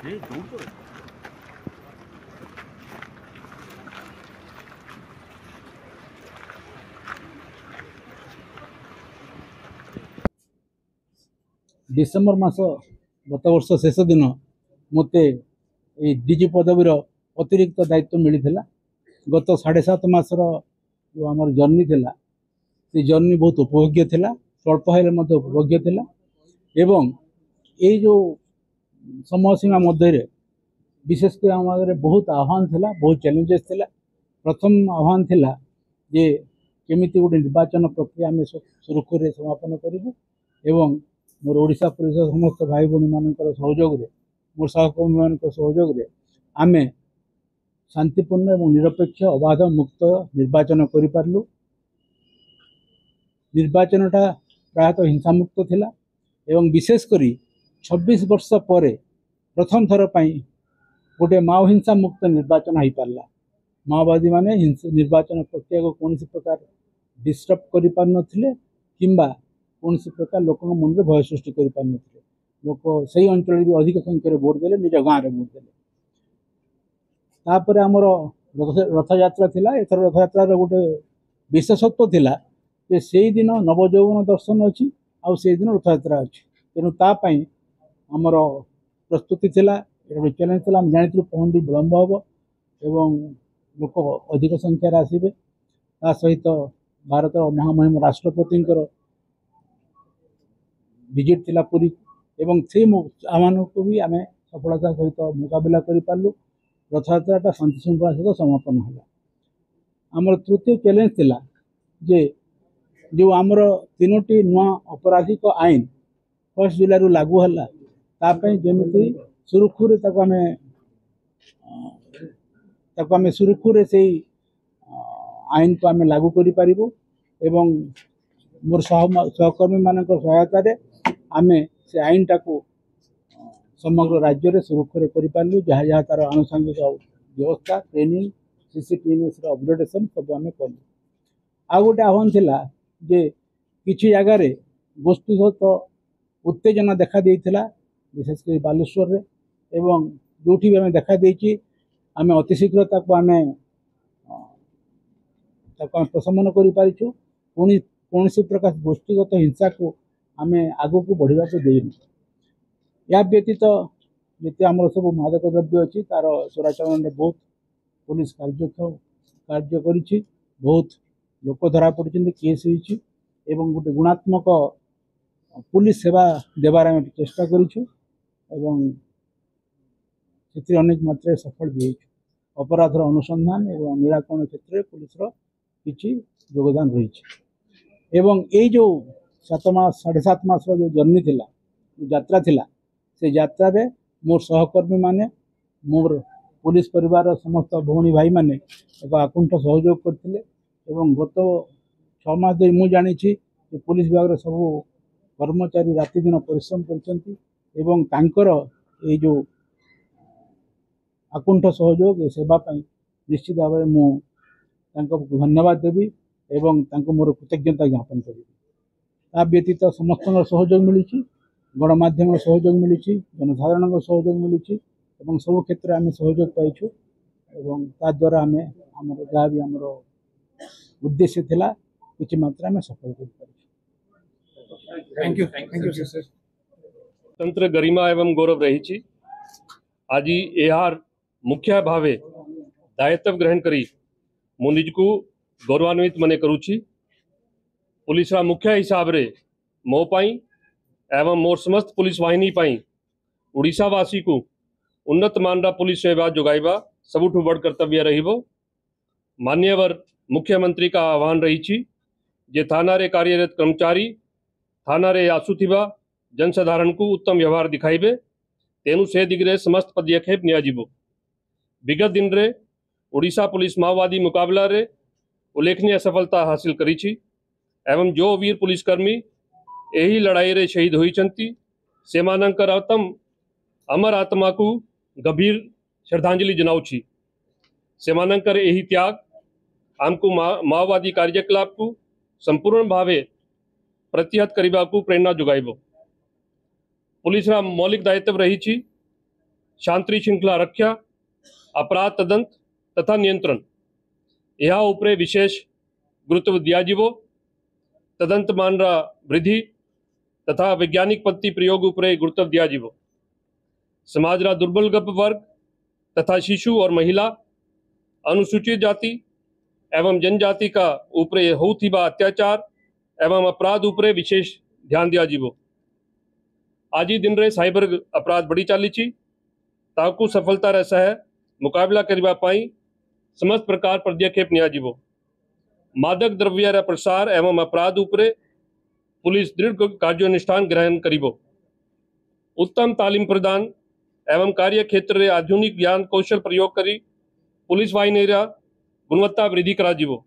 December मास गत वर्ष शेष दिन मत डीजी पदवीर अतिरिक्त दायित्व मिलता। गत 7.5 मासर जो आम जर्नी थिला से जर्नी बहुत उपभोग्य थिला, स्वल्प हेले उपभोग्य थिला। एवं ये जो समय सीमा मध्य विशेषकर आम आगे बहुत आह्वान थिला, बहुत चैलेंजेस थिला। प्रथम आह्वान थिला जे केमिति गोटे निर्वाचन प्रक्रिया आम सुरखुर समापन करूँ एवं मोर ओडिशा पुलिस समस्त भाई भौणी मान सहयोग मोर सहकर्मी मान सहयोग आम शांतिपूर्ण और निरपेक्ष अबाध मुक्त निर्वाचन करूँ। निर्वाचनटा प्रायतः हिंसा मुक्त थिला एवं विशेषकर 26 वर्ष पर प्रथम थर पर गोटे माओ हिंसा मुक्त निर्वाचन हो पारा। माओवादी माने निर्वाचन प्रक्रिया को कौन प्रकार डिस्टर्ब कर पार नथिले किंबा कौन प्रकार लोक मन में भय सृष्टि कर पार नथिले। लोक से अंचल भी अधिक संख्यार वोट देले, निज गाँव में वोट देले। तापर आमर रथ यात्रा थिला। एथर रथ यात्रा गोटे विशेषत्व थिला जे से दिन नवजौवन दर्शन अच्छी आउ से दिन रथ यात्रा अच्छी। तेणु तापाई आमर प्रस्तुति थिला, गोटे चैलेंज थिला। हम जानी पहुंची विलम्ब हम एवं लोक अधिक संख्यार आसबे। ता सहित भारत महामहिम राष्ट्रपति विजिट थिला पुरी एवं से आह्वान को भी आम सफलता सहित मुकाबला करूँ। रथयात्रा शांति श्रृंखला सहित समापन है। आमर तृतीय चैलेंज थिला जे जो आमर 3टी नुआ अपराधिक आईन 1 जुलाई रु लागू है तापाई जमीती सुरखुर आम सुरखुर से आईन को आम लागू करूँ एवं मोर सहकर्मी मान सहायता आम से आईन टाको समग्र राज्य में सुरक्षित करूँ। जहाँ जहाँ तार आनुषंगिक व्यवस्था ट्रेनिंग सीसीटीएनएस अपग्रेडेशन सब आम कलु। आ गोटे आह्वान थिला जे किछि जगार गोष्ठीगत उत्तेजना देखा देइथिला, विशेषकर बालेश्वर रे एवं जोठी भी आम देखा देइछि आम अतिशीघ्र आम प्रशमन कर पारिछु। कौन प्रकार गोष्ठीगत हिंसा को आम आगो को बढ़ा देनु। या व्यतीत जिते आम सब मादक द्रव्य अच्छी तार चोराचालान में बहुत पुलिस कार्य करी, बहुत लोक धरा पड़ी, केस होती एवं गोटे गुणात्मक पुलिस सेवा देवार आम चेष्टा करूँ एवं अनेक मात्रा सफल भी हो। अपराधर अनुसंधान एवं निराकरण क्षेत्र में पुलिस किसी योगदान रही एवं ये जो 7 मास 7.5 मास जो जर्नी थिला यात्रा थिला से यात्रा रे मोर सहकर्मी माने मोर पुलिस परिवार समस्त भौणी भाई माने एक आकुंठ सहयोग करथिले एवं गत 6 मास धरि मु जानी पुलिस विभाग सब कर्मचारी राति दिन परिश्रम करछंती एवं तांकर ए जो आकुंठ सहयोग सेवा पाई निश्चित भाव में मु धन्यवाद देवी एवं तांको मोर कृतज्ञता ज्ञापन करी। ता व्यतीत समस्त सहयोग मिली, गणमाध्यम सहयोग मिली, जनसाधारण सहयोग मिली एवं सब क्षेत्र में सहयोग पाइछु एवं ता द्वारा आम आमर जहाँ भी आमर उद्देश्य थिला किछि मात्रा में सफल कर पारिछु। Thank you sir. तंत्र गरिमा एवं गौरव रही आज यार मुख्य भावे दायित्व ग्रहण करी मु निजकू गौरवान्वित मने करुछि। पुलिस मुख्य हिसाब रे मो पाई एवं मोर समस्त पुलिस वाहिनी पाई ओडिशावासी को उन्नत मानरा पुलिस सेवा जोगाइबा सबुठु बड़ कर्तव्य रहिबो। मान्यवर मुख्यमंत्री का आह्वान रही जे थाना रे कार्यरत कर्मचारी थाना रे आसुथिबा जनसाधारण को उत्तम व्यवहार दिखाइबे तेनु से दिगरे समस्त पदक्षेप नियाजिबो। विगत दिन रे ओडिशा पुलिस माओवादी मुकाबला रे उल्लेखनीय सफलता हासिल करी एवं जो वीर पुलिसकर्मी यही लड़ाई रे शहीद होइचंती सेमानंकर अमर आत्मा को गंभीर श्रद्धांजलि जनाऊछि। सेमानंकर यही त्याग आमको माओवादी कार्यकलाप को संपूर्ण भावे प्रतिहत करने को प्रेरणा जोगाइबो। पुलिस मौलिक दायित्व रही शांति श्रृंखला रक्षा अपराध तदंत तथा नियंत्रण यह उपरे विशेष गुरुत्व दियाजीवो तदंत मानरा वृद्धि तथा वैज्ञानिक पद्धति प्रयोग उपरे गुरुत्व दियाजीवो समाजरा दुर्बल वर्ग तथा शिशु और महिला अनुसूचित जाति एवं जनजाति का उपरे होथिबा अत्याचार एवं अपराध उपरे विशेष ध्यान दियाजीवो आज ही दिन रे साइबर अपराध बढ़ी चाली ताकू सफलता रहसा है मुकाबला करवा पाई समस्त प्रकार पदक्षेप नियाजीवो मादक द्रव्य प्रसार एवं अपराध उपरे पुलिस दृढ़ कार्यानुष्ठान ग्रहण करीबो उत्तम तालीम प्रदान एवं कार्य क्षेत्र रे आधुनिक ज्ञान कौशल प्रयोग करी पुलिस वाहिनीरा गुणवत्ता वृद्धि कराजीवो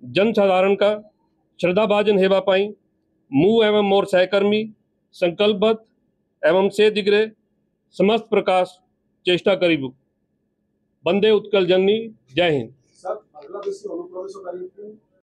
जनसाधारण का श्रद्धाभाजन हेवा पाई मुँह एवं मोर सहकर्मी संकल्पबद्ध एवं से दिगरे समस्त प्रकाश चेष्टा करीबू बंदे उत्कल जननी जय हिंद। सर बांग्लादेशी अनुप्रवेशकारी